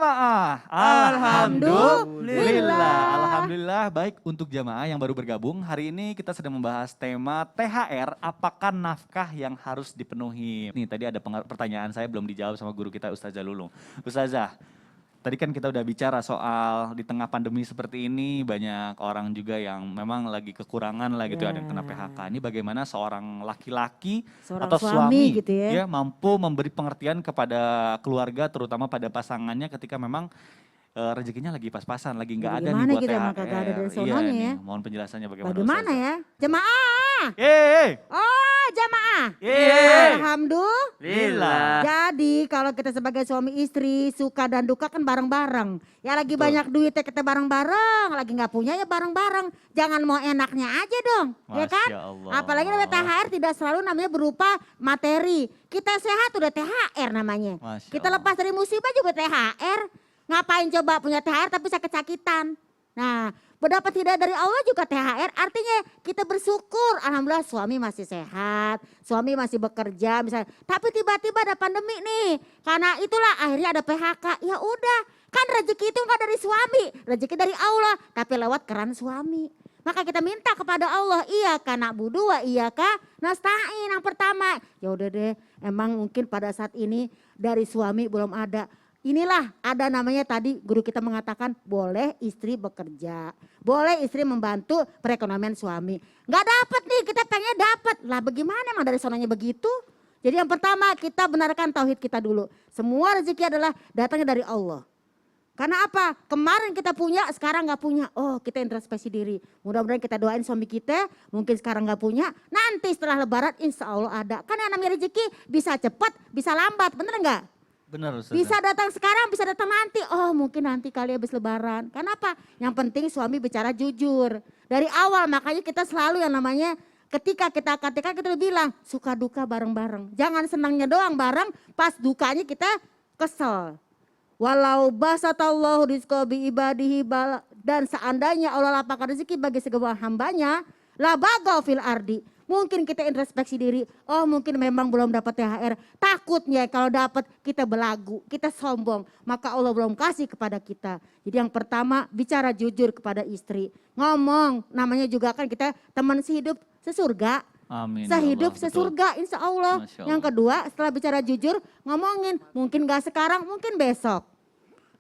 jamaah. Alhamdulillah. Alhamdulillah baik untuk jamaah yang baru bergabung. Hari ini kita sedang membahas tema THR, apakah nafkah yang harus dipenuhi? Nih tadi ada pertanyaan saya belum dijawab sama guru kita Ustazah Lulung. Ustazah, tadi kan kita udah bicara soal di tengah pandemi seperti ini banyak orang juga yang memang lagi kekurangan lah gitu, ada yang kena PHK. Ini bagaimana seorang laki-laki atau suami gitu ya. mampu memberi pengertian kepada keluarga terutama pada pasangannya ketika memang rezekinya lagi pas-pasan, lagi nggak ada nih buat kita THR. emang kagak ada dari Iya sononya nih, ya. mohon penjelasannya bagaimana Bagaimana Ustazah? ya? Jemaah. Oh, jemaah. Alhamdulillah. Jadi kalau kita sebagai suami istri suka dan duka kan bareng-bareng. Ya lagi Betul. banyak duit ya kita bareng-bareng, lagi nggak punya ya bareng-bareng. Jangan mau enaknya aja dong, ya kan? Masya Allah. Apalagi namanya THR tidak selalu namanya berupa materi. Kita sehat udah THR namanya. Masya Kita Allah. lepas dari musibah juga THR. Ngapain coba punya THR tapi sakit-sakitan. Nah, berdapat tidak dari Allah juga THR, artinya kita bersyukur. Alhamdulillah suami masih sehat, suami masih bekerja misalnya. Tapi tiba-tiba ada pandemi nih, karena itulah akhirnya ada PHK. Ya udah, kan rezeki itu enggak dari suami, rezeki dari Allah, tapi lewat keran suami. Maka kita minta kepada Allah, iyyaka na'budu wa iyyaka nasta'in yang pertama. Ya udah deh, emang mungkin pada saat ini dari suami belum ada. Inilah ada namanya tadi guru kita mengatakan boleh istri bekerja. Boleh istri membantu perekonomian suami. Nggak dapat nih kita pengen dapat. Lah bagaimana emang dari sonanya begitu? Jadi yang pertama kita benarkan tauhid kita dulu. Semua rezeki adalah datangnya dari Allah. Karena apa? Kemarin kita punya, sekarang nggak punya. Oh kita introspeksi diri. Mudah-mudahan kita doain suami kita, mungkin sekarang nggak punya. Nanti setelah lebaran insya Allah ada. Kan yang namanya rezeki bisa cepat, bisa lambat. Bener nggak? Benar Ustazah. Bisa datang sekarang, bisa datang nanti. Oh mungkin nanti kali habis lebaran. Kenapa? Yang penting suami bicara jujur. Dari awal makanya kita selalu yang namanya ketika kita udah bilang suka duka bareng-bareng. Jangan senangnya doang bareng, pas dukanya kita kesel. Walau basatallahu rizqa bi ibadihi dan seandainya Allah lapangkan rezeki bagi segala hambanya, la baghaw fil ardi. Mungkin kita introspeksi diri, oh mungkin memang belum dapat THR. Takutnya kalau dapat kita belagu, kita sombong. Maka Allah belum kasih kepada kita. Jadi yang pertama bicara jujur kepada istri. Ngomong, namanya juga kan kita teman sehidup sesurga. Amin. Sehidup ya Allah, sesurga insya Allah. Masya Allah. Yang kedua setelah bicara jujur ngomongin. Mungkin gak sekarang, mungkin besok.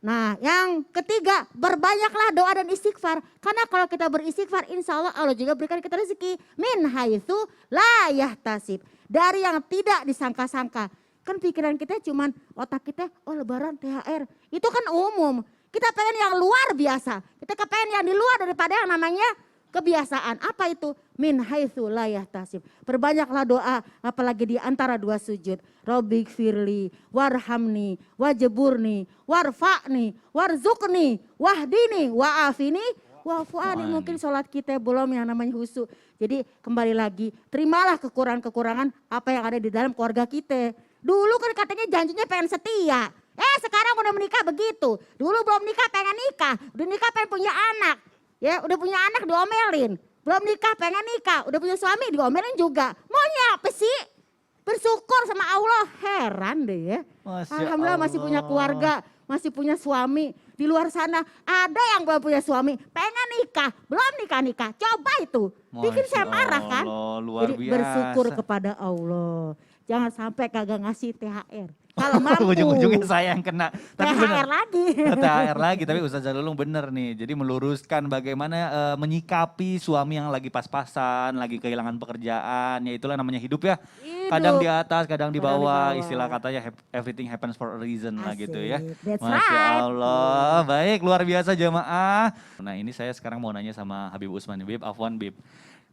Nah yang ketiga berbanyaklah doa dan istighfar. Karena kalau kita beristighfar insya Allah Allah juga berikan kita rezeki. Min haitsu la yahtasib. Dari yang tidak disangka-sangka. Kan pikiran kita cuman otak kita oh lebaran THR. Itu kan umum. Kita pengen yang luar biasa. Kita pengen yang di luar daripada yang namanya kebiasaan. Apa itu? Min haitsu la yahtasib. Perbanyaklah doa apalagi di antara dua sujud. Robbik firli, warhamni, wajeburni, warfa'ni, warzukni, wahdini, wa'afini, wa'fu'ani. Mungkin sholat kita belum yang namanya husu. Jadi kembali lagi, terimalah kekurangan-kekurangan apa yang ada di dalam keluarga kita. Dulu kan katanya janjinya pengen setia. Sekarang udah menikah begitu. Dulu belum nikah pengen nikah, udah nikah pengen punya anak. Ya udah punya anak diomelin. Belum nikah pengen nikah, udah punya suami diomelin juga. Maunya apa sih? Bersyukur sama Allah, heran deh ya. Masya Alhamdulillah masih punya Allah. keluarga, masih punya suami. Di luar sana ada yang belum punya suami, pengen nikah, belum nikah-nikah. Coba itu, bikin saya marah kan. Allah, luar Jadi biasa. bersyukur kepada Allah. Jangan sampai kagak ngasih THR. Kalau mampu. Ujung-ujungnya saya yang kena. Tapi THR benar. lagi. THR lagi, tapi Ustazah Lulung bener nih. Jadi meluruskan bagaimana menyikapi suami yang lagi pas-pasan, lagi kehilangan pekerjaan. Ya itulah namanya hidup ya. Kadang di atas, kadang di bawah. Istilah katanya everything happens for a reason lah gitu ya. That's Masya right. Allah. Baik, luar biasa jamaah. Nah ini saya sekarang mau nanya sama Habib Usman. Bib, Afwan Bib.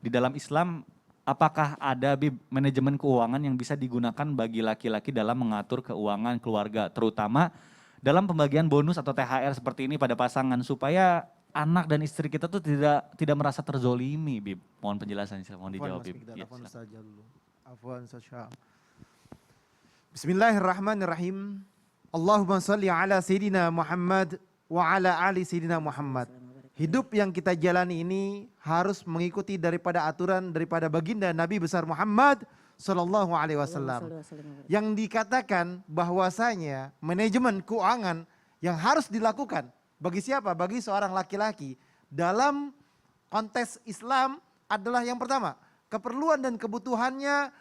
Di dalam Islam apakah ada Bib manajemen keuangan yang bisa digunakan bagi laki-laki dalam mengatur keuangan keluarga, terutama dalam pembagian bonus atau THR seperti ini pada pasangan supaya anak dan istri kita tuh tidak merasa terzolimi, Bib. Mohon penjelasan, mohon dijawab, Bib. Ya, Afwan silakan. saja dulu. Afwan saja. Bismillahirrahmanirrahim. Allahumma salli ala Sayyidina Muhammad wa ala ali Sayyidina Muhammad. Hidup yang kita jalani ini harus mengikuti daripada aturan daripada baginda Nabi besar Muhammad Sallallahu Alaihi Wasallam. Yang dikatakan bahwasanya manajemen keuangan yang harus dilakukan bagi siapa? Bagi seorang laki-laki dalam konteks Islam adalah yang pertama, keperluan dan kebutuhannya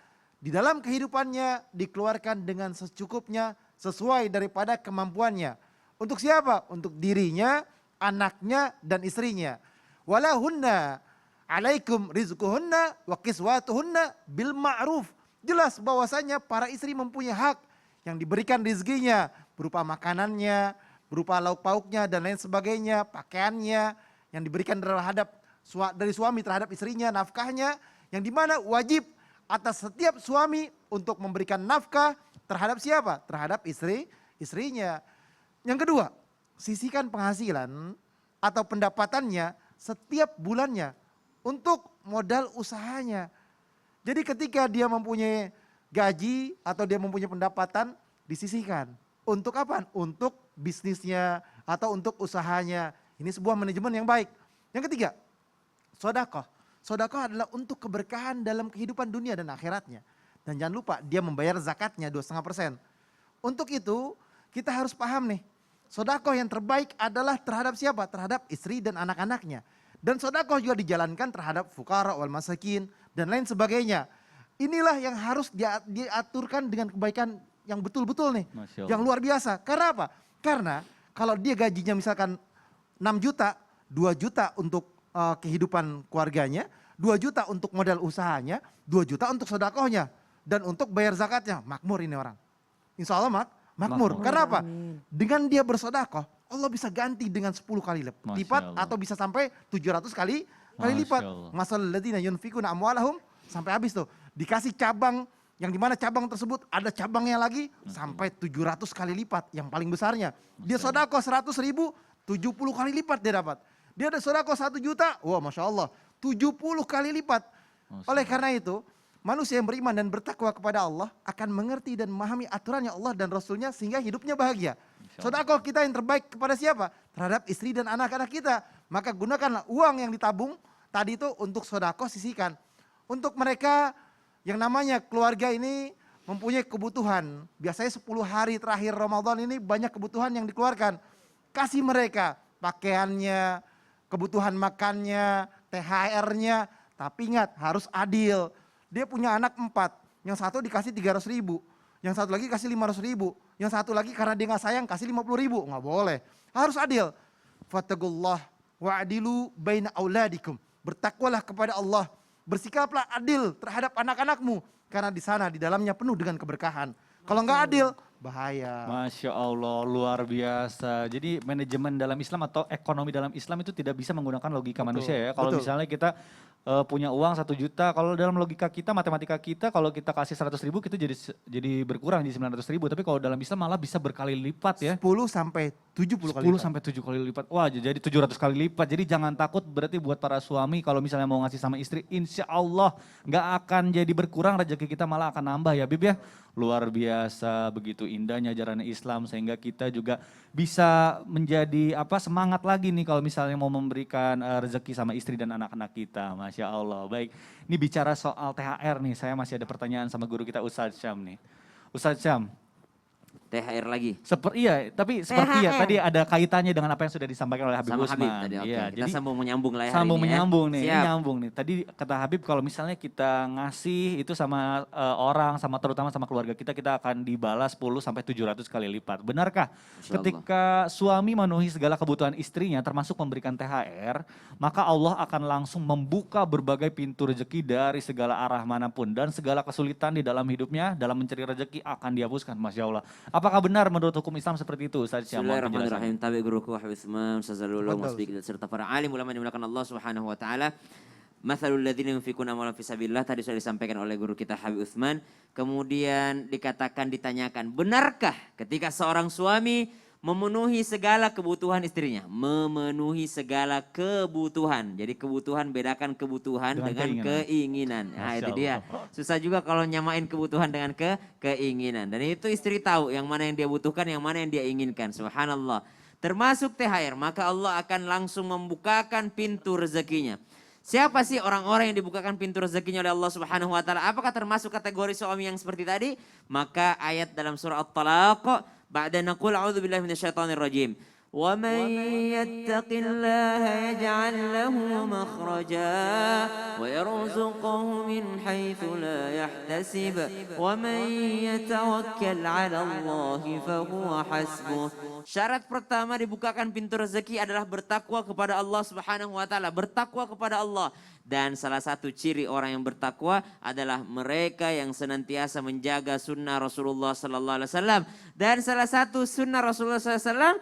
di dalam kehidupannya dikeluarkan dengan secukupnya sesuai daripada kemampuannya. Untuk siapa? Untuk dirinya, anaknya dan istrinya. Walahunna alaikum rizquhunna wa kiswatuhunna bil ma'ruf. Jelas bahwasanya para istri mempunyai hak yang diberikan rezekinya berupa makanannya, berupa lauk pauknya dan lain sebagainya, pakaiannya yang diberikan dari suami terhadap istrinya, nafkahnya yang dimana wajib atas setiap suami untuk memberikan nafkah terhadap siapa? Terhadap istrinya. Yang kedua, sisihkan penghasilan atau pendapatannya setiap bulannya untuk modal usahanya. Jadi ketika dia mempunyai gaji atau dia mempunyai pendapatan, disisihkan. Untuk apa? Untuk bisnisnya atau untuk usahanya. Ini sebuah manajemen yang baik. Yang ketiga, sedekah. Sedekah adalah untuk keberkahan dalam kehidupan dunia dan akhiratnya. Dan jangan lupa dia membayar zakatnya 2,5%. Untuk itu kita harus paham nih, sedekah yang terbaik adalah terhadap siapa? Terhadap istri dan anak-anaknya. Dan sedekah juga dijalankan terhadap fukara wal masakin dan lain sebagainya. Inilah yang harus diaturkan dengan kebaikan yang betul-betul nih. Yang luar biasa. Karena apa? Karena kalau dia gajinya misalkan 6 juta, 2 juta untuk kehidupan keluarganya, 2 juta untuk modal usahanya, 2 juta untuk sedekahnya dan untuk bayar zakatnya. Makmur ini orang. Insya Allah makmur. Karena apa? Dengan dia bersedekah, Allah bisa ganti dengan 10 kali lipat atau bisa sampai 700 kali lipat. Masalul ladzina yunfikuna amwalahum sampai habis tuh. Dikasih cabang yang dimana cabang tersebut ada cabangnya lagi sampai 700 kali lipat yang paling besarnya. Dia sedekah 100 ribu, 70 kali lipat dia dapat. Dia ada sedekah 1 juta, wah Masya Allah 70 kali lipat. Oleh karena itu manusia yang beriman dan bertakwa kepada Allah akan mengerti dan memahami aturannya Allah dan Rasulnya sehingga hidupnya bahagia. Sedekah kita yang terbaik kepada siapa? Terhadap istri dan anak-anak kita. Maka gunakanlah uang yang ditabung tadi itu untuk sedekah, sisihkan. Untuk mereka yang namanya keluarga ini mempunyai kebutuhan. Biasanya 10 hari terakhir Ramadan ini banyak kebutuhan yang dikeluarkan. Kasih mereka pakaiannya, kebutuhan makannya, THR-nya. Tapi ingat harus adil. Dia punya anak 4, yang satu dikasih 300 ribu, yang satu lagi kasih 500 ribu, yang satu lagi karena dia gak sayang kasih 50 ribu, gak boleh. Harus adil. Fattaqullah wa'adilu baina auladikum. Bertakwalah kepada Allah. Bersikaplah adil terhadap anak-anakmu. Karena di sana, di dalamnya penuh dengan keberkahan. Kalau gak adil, bahaya. Masya Allah, luar biasa. Jadi manajemen dalam Islam atau ekonomi dalam Islam itu tidak bisa menggunakan logika manusia ya. Kalau misalnya kita punya uang 1 juta, kalau dalam logika kita, matematika kita, kalau kita kasih 100 ribu kita jadi berkurang di 900 ribu. Tapi kalau dalam Islam malah bisa berkali lipat ya. 10 sampai 70 kali 10 lipat. sampai 7 kali lipat. Wah jadi 700 kali lipat. Jadi jangan takut berarti buat para suami kalau misalnya mau ngasih sama istri, insya Allah gak akan jadi berkurang, rezeki kita malah akan nambah ya Bib ya. Luar biasa, begitu indahnya ajaran Islam sehingga kita juga bisa menjadi semangat lagi nih kalau misalnya mau memberikan rezeki sama istri dan anak-anak kita. Masya Allah. Baik, ini bicara soal THR nih, saya masih ada pertanyaan sama guru kita Ustadz Syam nih. Ustadz Syam. THR lagi. Tapi seperti ya tadi ada kaitannya dengan apa yang sudah disampaikan oleh Habib Sama Usman. Habib tadi, oke. Iya, Kita jadi sambung menyambung lah ya sambung hari ini menyambung ya. nih, ini Siap. nyambung nih. Tadi kata Habib kalau misalnya kita ngasih itu sama orang, terutama sama keluarga kita akan dibalas 10 sampai 700 kali lipat. Benarkah Insya Allah. ketika suami memenuhi segala kebutuhan istrinya termasuk memberikan THR, maka Allah akan langsung membuka berbagai pintu rezeki dari segala arah manapun dan segala kesulitan di dalam hidupnya dalam mencari rezeki akan dihapuskan. Masya Allah. Apakah benar menurut hukum Islam seperti itu Ustaz Syam? Bismillahirrahmanirrahim. Tabi guruku Habib Usman, Ustaz Zalullah, Betul. Mas Bikil serta para alim ulama yang dimuliakan Allah Subhanahu wa taala. Mathalul ladzina yunfikuna amwalahum fisabilillah tadi sudah disampaikan oleh guru kita Habib Utsman. Kemudian ditanyakan, benarkah ketika seorang suami memenuhi segala kebutuhan istrinya? Memenuhi segala kebutuhan. Jadi kebutuhan, bedakan kebutuhan dengan keinginan. Nah itu dia. Susah juga kalau nyamain kebutuhan dengan keinginan. Dan itu istri tahu yang mana yang dia butuhkan, yang mana yang dia inginkan. Subhanallah. Termasuk THR, maka Allah akan langsung membukakan pintu rezekinya. Siapa sih orang-orang yang dibukakan pintu rezekinya oleh Allah Subhanahu wa taala? Apakah termasuk kategori suami yang seperti tadi? Maka ayat dalam surah At-Talaq Ba'da naqul a'udzubillahi minasyaitonir rajim. ومن يتق الله يجعل له مخرجا ويرزقه من حيث لا يحتسب ومن يتوكل على الله فهو حسبه. Syarat pertama dibukakan pintu rezeki adalah bertakwa kepada Allah Subhanahu wa taala, bertakwa kepada Allah. Dan salah satu ciri orang yang bertakwa adalah mereka yang senantiasa menjaga sunnah Rasulullah sallallahu alaihi wasallam. Dan salah satu sunnah Rasulullah sallallahu alaihi wasallam,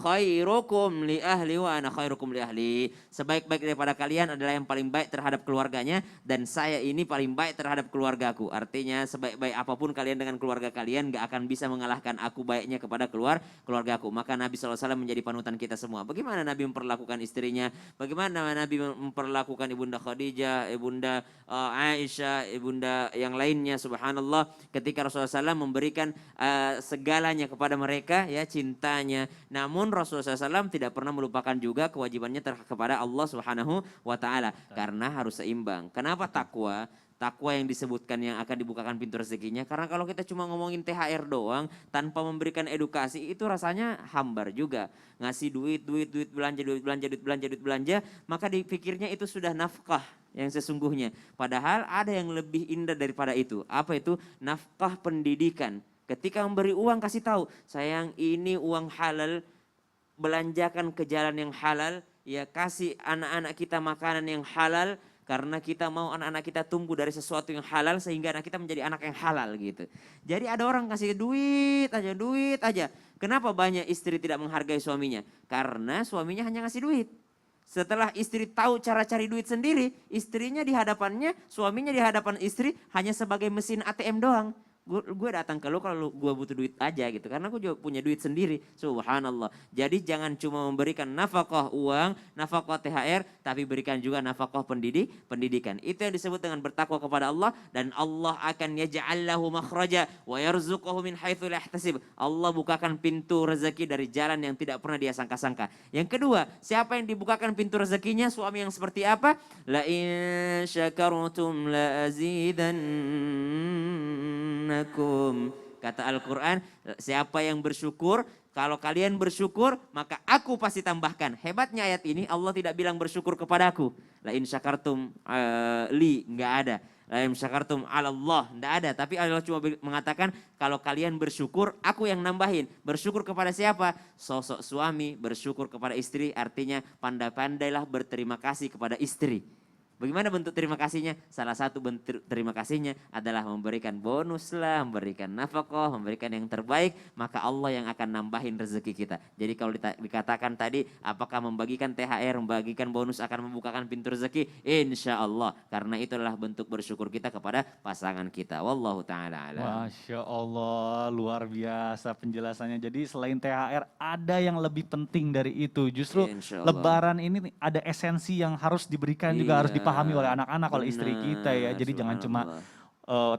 khairukum li ahli wa ana khairukum li ahli. Sebaik-baik daripada kalian adalah yang paling baik terhadap keluarganya dan saya ini paling baik terhadap keluargaku. Artinya sebaik-baik apapun kalian dengan keluarga kalian gak akan bisa mengalahkan aku baiknya kepada keluargaku. Maka Nabi sallallahu alaihi wasallam menjadi panutan kita semua. Bagaimana Nabi memperlakukan istrinya? Bagaimana Nabi memperlakukan Ibunda Khadijah, Ibunda Aisyah, Ibunda yang lainnya, subhanallah, ketika Rasulullah SAW memberikan segalanya kepada mereka, ya, cintanya. Namun Rasulullah SAW tidak pernah melupakan juga kewajibannya kepada Allah Subhanahu wa taala karena harus seimbang. Kenapa takwa? Takwa yang disebutkan yang akan dibukakan pintu rezekinya. Karena kalau kita cuma ngomongin THR doang tanpa memberikan edukasi itu rasanya hambar juga. Ngasih duit belanja, maka dipikirnya itu sudah nafkah yang sesungguhnya. Padahal ada yang lebih indah daripada itu. Apa itu? Nafkah pendidikan. Ketika memberi uang kasih tahu, sayang ini uang halal, belanjakan ke jalan yang halal, ya kasih anak-anak kita makanan yang halal. Karena kita mau anak-anak kita tumbuh dari sesuatu yang halal sehingga anak kita menjadi anak yang halal gitu. Jadi ada orang kasih duit aja. Kenapa banyak istri tidak menghargai suaminya? Karena suaminya hanya ngasih duit. Setelah istri tahu cara cari duit sendiri, istrinya di hadapannya, suaminya di hadapan istri hanya sebagai mesin ATM doang. Gue datang ke lu kalau gue butuh duit aja gitu. Karena gue juga punya duit sendiri. Subhanallah. Jadi jangan cuma memberikan nafkah uang, nafkah THR, tapi berikan juga nafkah pendidikan. Itu yang disebut dengan bertakwa kepada Allah. Dan Allah akan yaj'al lahu makhraja wa yarzuquhu min haitsu la yahtasib. Allah bukakan pintu rezeki dari jalan yang tidak pernah dia sangka-sangka. Yang kedua, siapa yang dibukakan pintu rezekinya? Suami yang seperti apa? La in syakartum la azidannakum. Kata Al-Quran, siapa yang bersyukur, kalau kalian bersyukur maka aku pasti tambahkan. Hebatnya ayat ini Allah tidak bilang bersyukur kepadaku. La in syakartum enggak ada. La in syakartum ala Allah, enggak ada. Tapi Allah cuma mengatakan kalau kalian bersyukur aku yang nambahin. Bersyukur kepada siapa? Sosok suami bersyukur kepada istri, artinya pandai-pandailah berterima kasih kepada istri. Bagaimana bentuk terima kasihnya? Salah satu bentuk terima kasihnya adalah memberikan bonus lah, memberikan nafkah, memberikan yang terbaik. Maka Allah yang akan nambahin rezeki kita. Jadi kalau dikatakan tadi apakah membagikan THR, membagikan bonus akan membukakan pintu rezeki? Insya Allah. Karena itu adalah bentuk bersyukur kita kepada pasangan kita. Wallahu ta'ala alam. Masya Allah, luar biasa penjelasannya. Jadi selain THR ada yang lebih penting dari itu. Justru Insya Allah. Lebaran ini ada esensi yang harus diberikan juga, harus dipahami oleh anak-anak, oleh istri kita ya. Jadi jangan cuma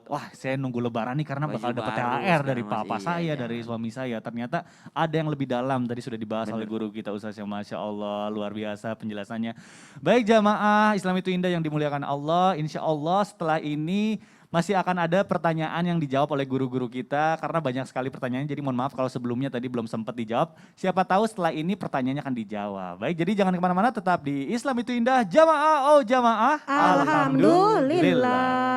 wah saya nunggu Lebaran nih karena bakal dapat THR dari papa saya, dari suami saya. Ternyata ada yang lebih dalam, tadi sudah dibahas oleh guru kita Ustaz yang Masya Allah, luar biasa penjelasannya. Baik jamaah Islam itu indah yang dimuliakan Allah, insya Allah setelah ini masih akan ada pertanyaan yang dijawab oleh guru-guru kita karena banyak sekali pertanyaannya. Jadi mohon maaf kalau sebelumnya tadi belum sempat dijawab. Siapa tahu setelah ini pertanyaannya akan dijawab. Baik, jadi jangan kemana-mana, tetap di Islam itu indah. Jamaah, oh jamaah. Alhamdulillah.